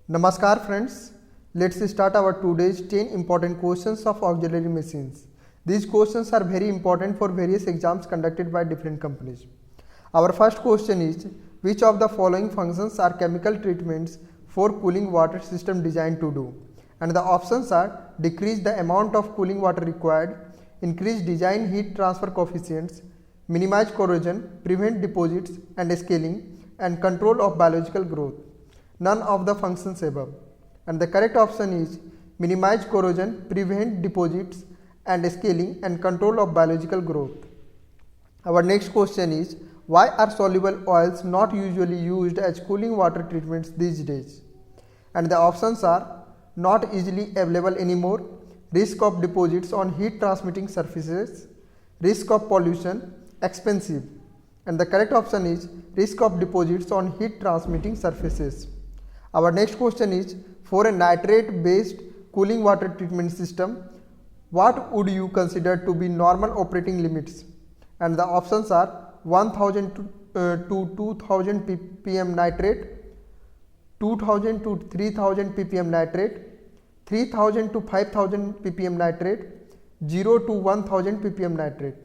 Namaskar friends, let's start our today's 10 important questions of auxiliary machines. These questions are very important for various exams conducted by different companies. Our first question is, which of the following functions are chemical treatments for cooling water system designed to do? And the options are decrease the amount of cooling water required, increase design heat transfer coefficients, minimize corrosion, prevent deposits and scaling, and control of biological growth. None of the functions above, and the correct option is minimize corrosion, prevent deposits and scaling, and control of biological growth. Our next question is, why are soluble oils not usually used as cooling water treatments these days? And the options are not easily available anymore, risk of deposits on heat transmitting surfaces, risk of pollution, expensive. And the correct option is risk of deposits on heat transmitting surfaces. Our next question is, for a nitrate based cooling water treatment system, what would you consider to be normal operating limits? And the options are 1000 to 2000 ppm nitrate, 2000 to 3000 ppm nitrate, 3000 to 5000 ppm nitrate, 0 to 1000 ppm nitrate.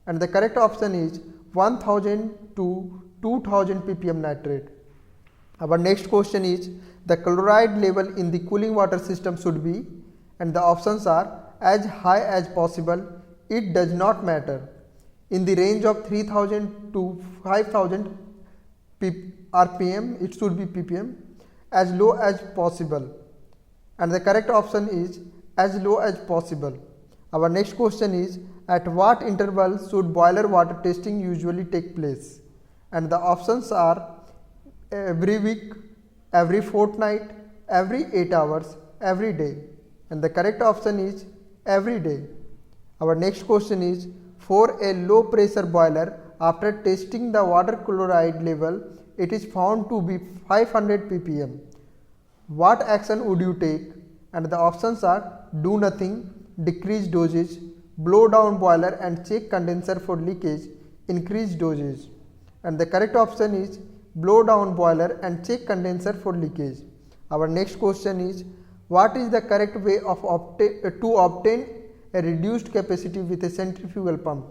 And the correct option is 1000 to 2000 ppm nitrate. Our next question is, the chloride level in the cooling water system should be, and the options are as high as possible, it does not matter, in the range of 3000 to 5000 rpm, it should be ppm, as low as possible, and the correct option is as low as possible. Our next question is, at what interval should boiler water testing usually take place? And the options are every week, every fortnight, every 8 hours, every day, and the correct option is every day. Our next question is, for a low pressure boiler, after testing the water chloride level, it is found to be 500 ppm. What action would you take? And the options are do nothing, decrease dosage, blow down boiler and check condenser for leakage, increase dosage. And the correct option is blow down boiler and check condenser for leakage. Our next question is, what is the correct way of to obtain a reduced capacity with a centrifugal pump?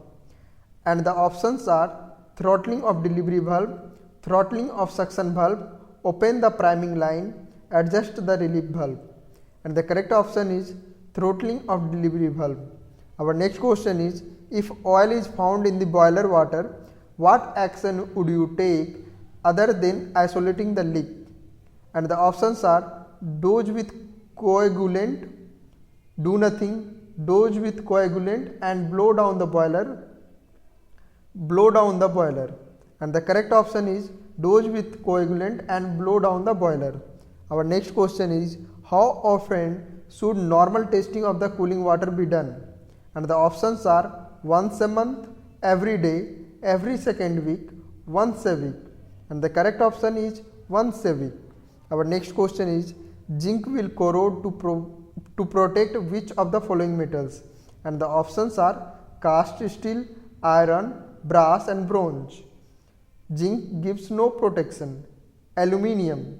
And the options are throttling of delivery valve, throttling of suction valve, open the priming line, adjust the relief valve. And the correct option is throttling of delivery valve. Our next question is, if oil is found in the boiler water, what action would you take other than isolating the leak? And the options are dose with coagulant, do nothing, dose with coagulant and blow down the boiler. And the correct option is dose with coagulant and blow down the boiler. Our next question is, how often should normal testing of the cooling water be done? And the options are once a month, every day, every second week, once a week. And the correct option is once a week. Our next question is, zinc will corrode to protect which of the following metals? And the options are cast steel, iron, brass and bronze. Zinc gives no protection. Aluminium,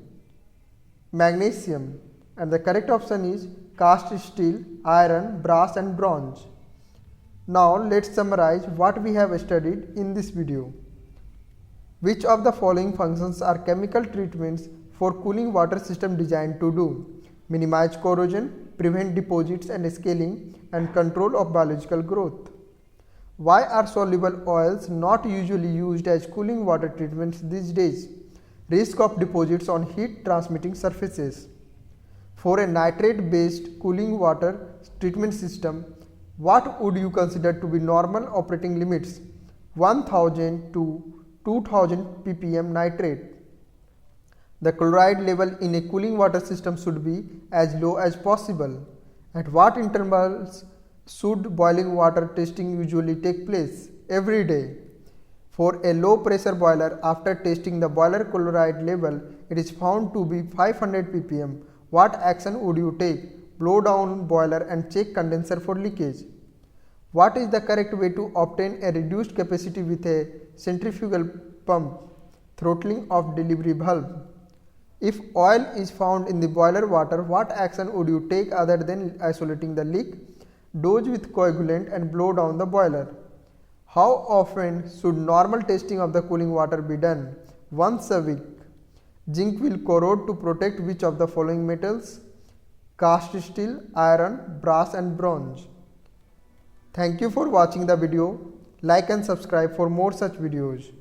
magnesium. And the correct option is cast steel, iron, brass and bronze. Now let's summarize what we have studied in this video. Which of the following functions are chemical treatments for cooling water system designed to do? Minimize corrosion, prevent deposits and scaling, and control of biological growth. Why are soluble oils not usually used as cooling water treatments these days? Risk of deposits on heat transmitting surfaces. For a nitrate based cooling water treatment system, what would you consider to be normal operating limits? 1000 to 2000 ppm nitrate. The chloride level in a cooling water system should be as low as possible. At what intervals should boiling water testing usually take place? Every day. For a low pressure boiler, after testing the boiler chloride level, it is found to be 500 ppm. What action would you take? Blow down boiler and check condenser for leakage. What is the correct way to obtain a reduced capacity with a centrifugal pump? Throttling of delivery valve. If oil is found in the boiler water, what action would you take other than isolating the leak? Dose with coagulant and blow down the boiler. How often should normal testing of the cooling water be done? Once a week. Zinc will corrode to protect which of the following metals? Cast steel, iron, brass and bronze. Thank you for watching the video. Like and subscribe for more such videos.